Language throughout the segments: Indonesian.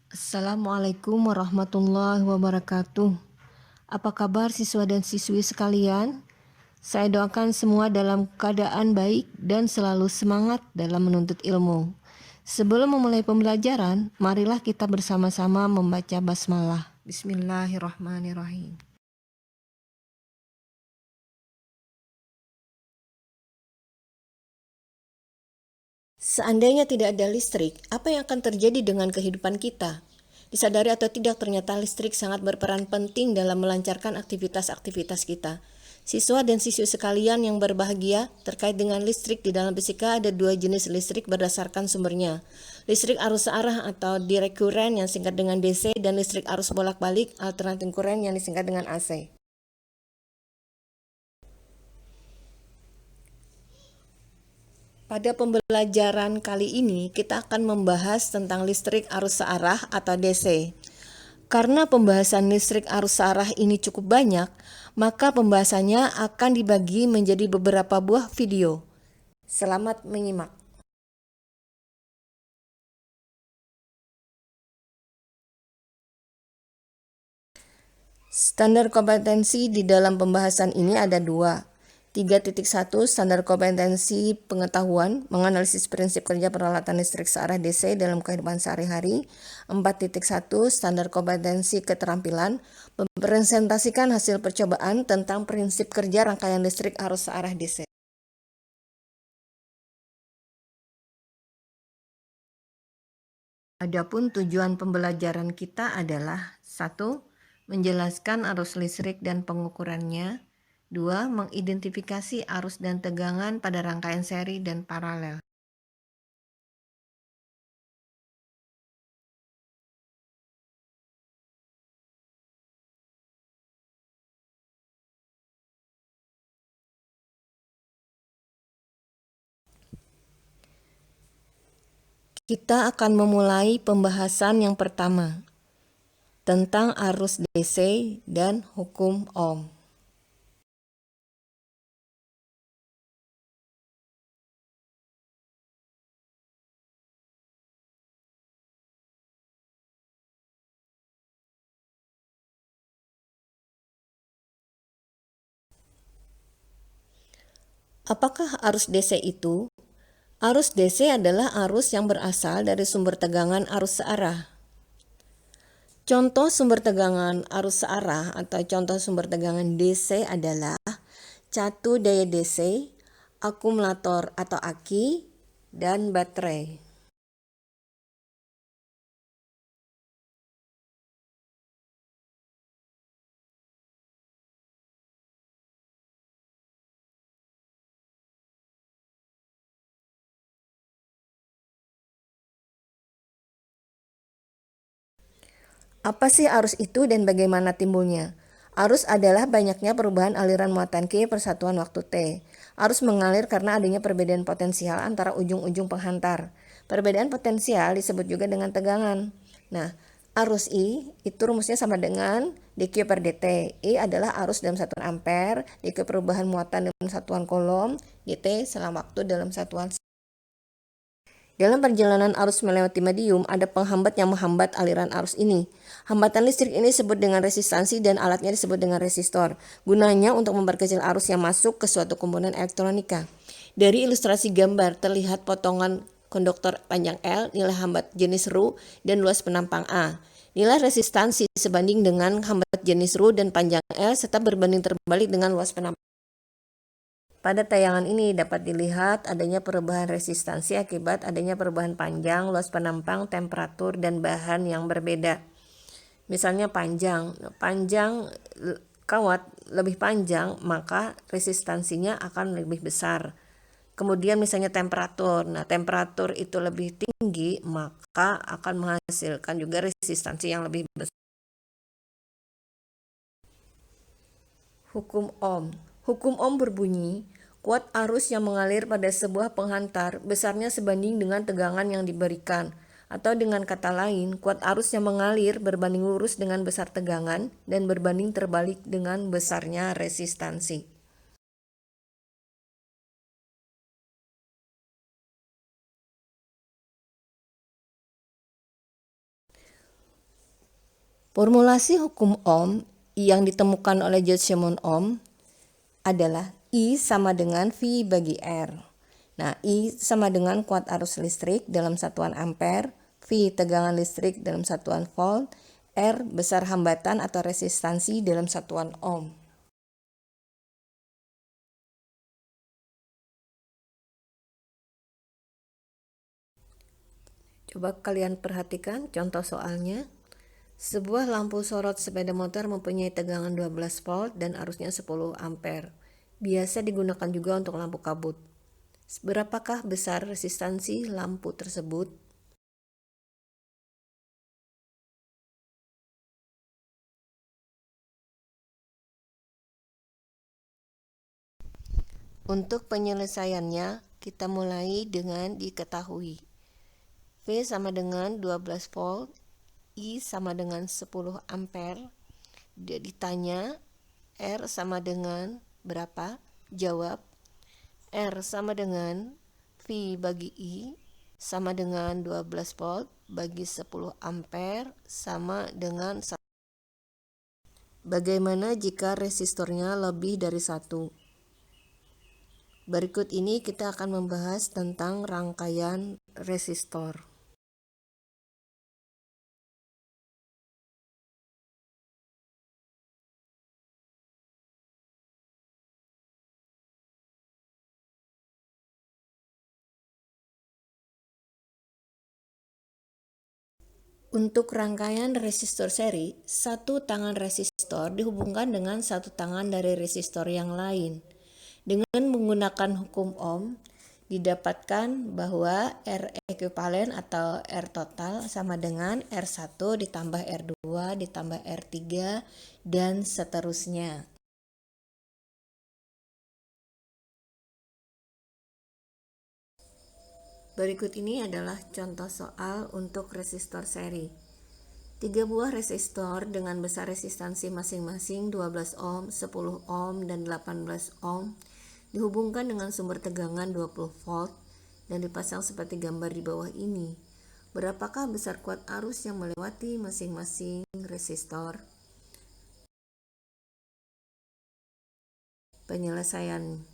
Assalamualaikum warahmatullahi wabarakatuh. Apa kabar siswa dan siswi sekalian? Saya doakan semua dalam keadaan baik dan selalu semangat dalam menuntut ilmu. Sebelum memulai pembelajaran, marilah kita bersama-sama membaca basmalah. Bismillahirrahmanirrahim. Seandainya tidak ada listrik, apa yang akan terjadi dengan kehidupan kita? Disadari atau tidak, ternyata listrik sangat berperan penting dalam melancarkan aktivitas-aktivitas kita. Siswa dan siswi sekalian yang berbahagia, terkait dengan listrik di dalam fisika ada dua jenis listrik berdasarkan sumbernya. Listrik arus searah atau direct current yang disingkat dengan DC dan listrik arus bolak-balik alternating current yang disingkat dengan AC. Pada pembelajaran kali ini, kita akan membahas tentang listrik arus searah atau DC. Karena pembahasan listrik arus searah ini cukup banyak, maka pembahasannya akan dibagi menjadi beberapa buah video. Selamat menyimak. Standar kompetensi di dalam pembahasan ini ada dua. 3.1 Standar kompetensi pengetahuan menganalisis prinsip kerja peralatan listrik searah DC dalam kehidupan sehari-hari. 4.1 Standar kompetensi keterampilan mempresentasikan hasil percobaan tentang prinsip kerja rangkaian listrik arus searah DC. Adapun tujuan pembelajaran kita adalah 1. Menjelaskan arus listrik dan pengukurannya. 2. Mengidentifikasi arus dan tegangan pada rangkaian seri dan paralel. Kita akan memulai pembahasan yang pertama tentang arus DC dan hukum Ohm. Apakah arus DC itu? Arus DC adalah arus yang berasal dari sumber tegangan arus searah. Contoh sumber tegangan arus searah atau contoh sumber tegangan DC adalah catu daya DC, akumulator atau aki, dan baterai. Apa sih arus itu dan bagaimana timbulnya? Arus adalah banyaknya perubahan aliran muatan Q per satuan waktu T. Arus mengalir karena adanya perbedaan potensial antara ujung-ujung penghantar. Perbedaan potensial disebut juga dengan tegangan. Nah, arus I itu rumusnya sama dengan dQ per dt. I adalah arus dalam satuan ampere, dQ perubahan muatan dalam satuan kolom, dt selama waktu dalam satuan. Dalam perjalanan arus melewati medium, ada penghambat yang menghambat aliran arus ini. Hambatan listrik ini disebut dengan resistansi dan alatnya disebut dengan resistor. Gunanya untuk memperkecil arus yang masuk ke suatu komponen elektronika. Dari ilustrasi gambar terlihat potongan konduktor panjang L, nilai hambat jenis Ru, dan luas penampang A. Nilai resistansi sebanding dengan hambat jenis Ru dan panjang L serta berbanding terbalik dengan luas penampang. Pada tayangan ini dapat dilihat adanya perubahan resistansi akibat adanya perubahan panjang, luas penampang, temperatur, dan bahan yang berbeda. Misalnya panjang kawat lebih panjang, maka resistansinya akan lebih besar. Kemudian misalnya temperatur, temperatur itu lebih tinggi, maka akan menghasilkan juga resistansi yang lebih besar. Hukum Ohm. Hukum Ohm berbunyi, kuat arus yang mengalir pada sebuah penghantar besarnya sebanding dengan tegangan yang diberikan. Atau dengan kata lain, kuat arus yang mengalir berbanding lurus dengan besar tegangan dan berbanding terbalik dengan besarnya resistansi. Formulasi hukum Ohm yang ditemukan oleh George Simon Ohm adalah I sama dengan V bagi R. Nah, I sama dengan kuat arus listrik dalam satuan ampere, V tegangan listrik dalam satuan volt, R besar hambatan atau resistansi dalam satuan ohm. Coba kalian perhatikan contoh soalnya. Sebuah lampu sorot sepeda motor mempunyai tegangan 12 volt dan arusnya 10 ampere. Biasa digunakan juga untuk lampu kabut. Seberapakah besar resistansi lampu tersebut? Untuk penyelesaiannya, kita mulai dengan diketahui. V sama dengan 12 volt, I sama dengan 10 ampere. Dia ditanya R sama dengan berapa? Jawab R sama dengan V bagi I sama dengan 12 volt bagi 10 ampere sama dengan 1. Bagaimana jika resistornya lebih dari 1? Berikut ini kita akan membahas tentang rangkaian resistor. Untuk rangkaian resistor seri, satu tangan resistor dihubungkan dengan satu tangan dari resistor yang lain. Dengan menggunakan hukum Ohm, didapatkan bahwa R ekuivalen atau R total sama dengan R1 ditambah R2 ditambah R3 dan seterusnya. Berikut ini adalah contoh soal untuk resistor seri. 3 buah resistor dengan besar resistansi masing-masing 12 ohm, 10 ohm, dan 18 ohm dihubungkan dengan sumber tegangan 20 volt dan dipasang seperti gambar di bawah ini. Berapakah besar kuat arus yang melewati masing-masing resistor? Penyelesaian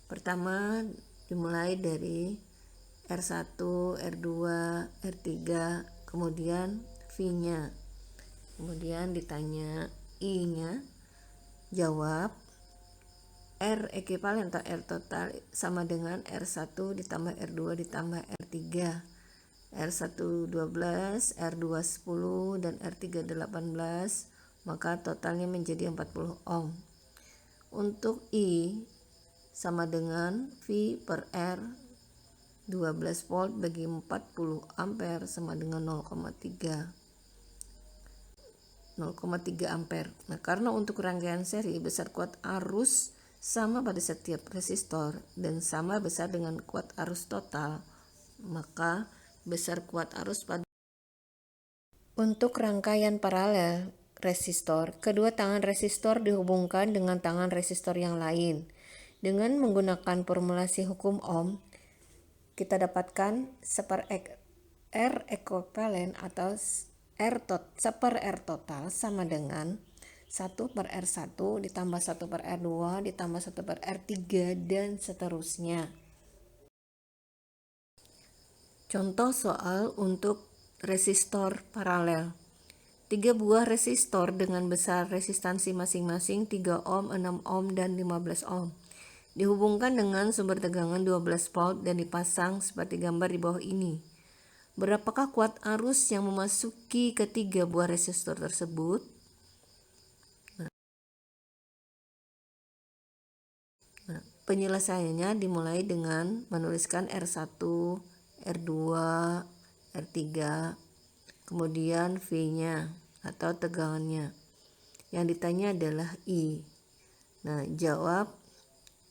pertama dimulai dari R1, R2, R3, kemudian V-nya. Kemudian ditanya I-nya, jawab R ekuivalen atau R total sama dengan R1 ditambah R2 ditambah R3. R1 12, R2 10, dan R3 18, maka totalnya menjadi 40 ohm. Untuk I sama dengan V per R 12 volt bagi 40 ampere sama dengan 0,3 ampere. Nah, karena untuk rangkaian seri besar kuat arus sama pada setiap resistor dan sama besar dengan kuat arus total, maka besar kuat arus pada untuk rangkaian paralel resistor, kedua tangan resistor dihubungkan dengan tangan resistor yang lain. Dengan menggunakan formulasi hukum Ohm, kita dapatkan R ekuivalen atau seper R total sama dengan 1 per R1 ditambah 1 per R2 ditambah 1 per R3 dan seterusnya. Contoh soal untuk resistor paralel. 3 buah resistor dengan besar resistansi masing-masing 3 ohm, 6 ohm, dan 15 ohm. Dihubungkan dengan sumber tegangan 12 volt dan dipasang seperti gambar di bawah ini. Berapakah kuat arus yang memasuki ketiga buah resistor tersebut? Nah, penyelesaiannya dimulai dengan menuliskan R1, R2, R3, kemudian V-nya atau tegangannya. Yang ditanya adalah I. Nah, jawab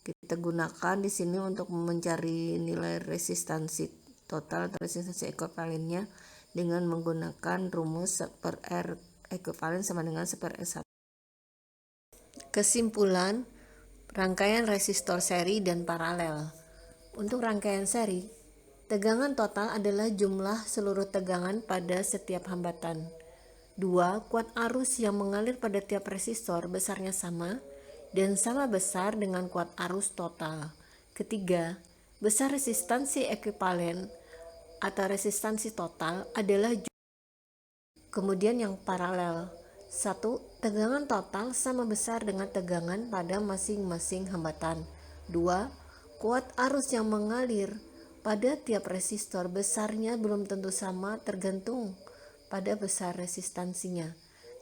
kita gunakan di sini untuk mencari nilai resistansi total atau resistansi ekuivalennya dengan menggunakan rumus per R ekuivalen sama dengan per R1. Kesimpulan rangkaian resistor seri dan paralel. Untuk rangkaian seri, tegangan total adalah jumlah seluruh tegangan pada setiap hambatan. 2. Kuat arus yang mengalir pada tiap resistor besarnya sama dan sama besar dengan kuat arus total. Ketiga, besar resistansi ekuivalen atau resistansi total adalah. Kemudian yang paralel. 1. Tegangan total sama besar dengan tegangan pada masing-masing hambatan. 2. Kuat arus yang mengalir pada tiap resistor besarnya belum tentu sama tergantung pada besar resistansinya.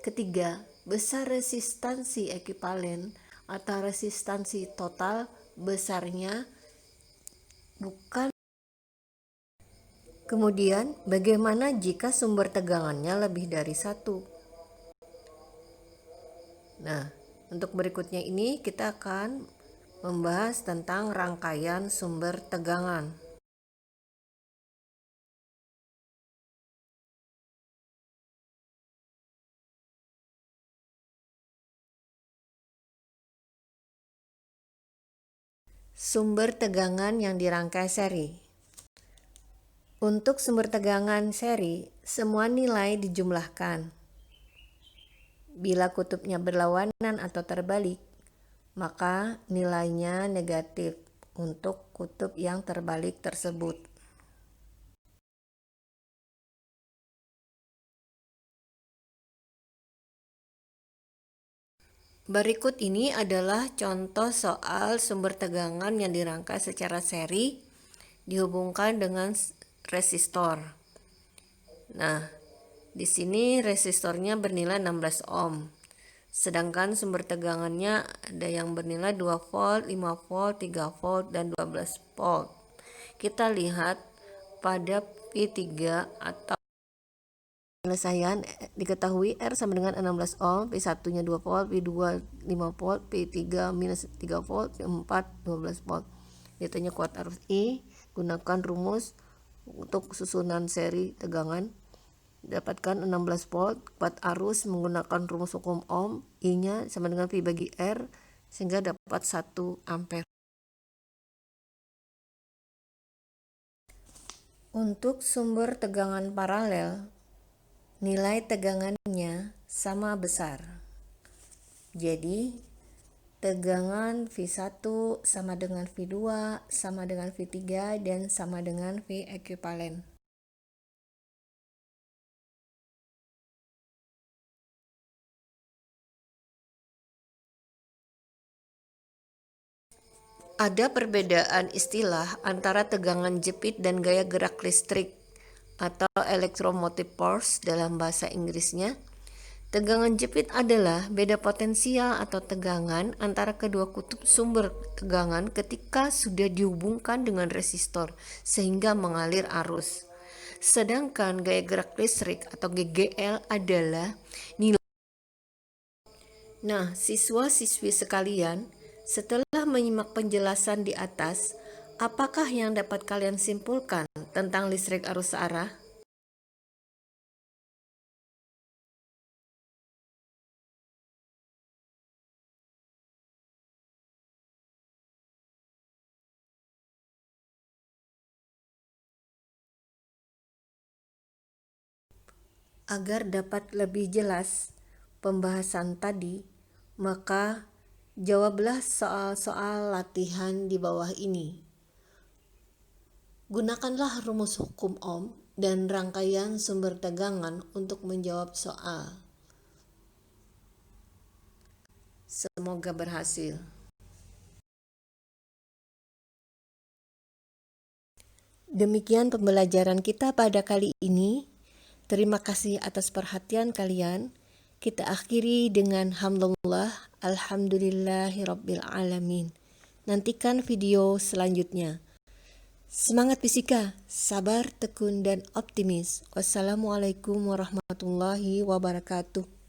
Ketiga, besar resistansi ekuivalen atau resistansi total besarnya bukan. Kemudian, bagaimana jika sumber tegangannya lebih dari satu? Nah, untuk berikutnya ini kita akan membahas tentang rangkaian sumber tegangan. Sumber tegangan yang dirangkai seri. Untuk sumber tegangan seri, semua nilai dijumlahkan. Bila kutubnya berlawanan atau terbalik, maka nilainya negatif untuk kutub yang terbalik tersebut. Berikut ini adalah contoh soal sumber tegangan yang dirangkai secara seri dihubungkan dengan resistor. Nah, di sini resistornya bernilai 16 ohm. Sedangkan sumber tegangannya ada yang bernilai 2 volt, 5 volt, 3 volt, dan 12 volt. Kita lihat pada P3 atau penyelesaian diketahui R sama dengan 16 ohm, P1 nya 2 volt, P2 5 volt, P3 minus 3 volt, P4 12 volt. Ditanya kuat arus I, gunakan rumus untuk susunan seri tegangan. Dapatkan 16 volt, kuat arus menggunakan rumus hukum Ohm, I-nya sama dengan P bagi R, sehingga dapat 1 ampere. Untuk sumber tegangan paralel, nilai tegangannya sama besar. Jadi, tegangan V1 sama dengan V2, sama dengan V3, dan sama dengan V ekuivalen. Ada perbedaan istilah antara tegangan jepit dan gaya gerak listrik atau electromotive force dalam bahasa Inggrisnya. Tegangan jepit adalah beda potensial atau tegangan antara kedua kutub sumber tegangan ketika sudah dihubungkan dengan resistor sehingga mengalir arus. Sedangkan gaya gerak listrik atau GGL adalah nilai. Nah, siswa-siswi sekalian, setelah menyimak penjelasan di atas, apakah yang dapat kalian simpulkan tentang listrik arus searah? Agar dapat lebih jelas pembahasan tadi, maka jawablah soal-soal latihan di bawah ini. Gunakanlah rumus hukum Ohm dan rangkaian sumber tegangan untuk menjawab soal. Semoga berhasil. Demikian pembelajaran kita pada kali ini. Terima kasih atas perhatian kalian. Kita akhiri dengan hamdulillah, alhamdulillahirabbil alamin. Nantikan video selanjutnya. Semangat fisika, sabar, tekun, dan optimis. Wassalamualaikum warahmatullahi wabarakatuh.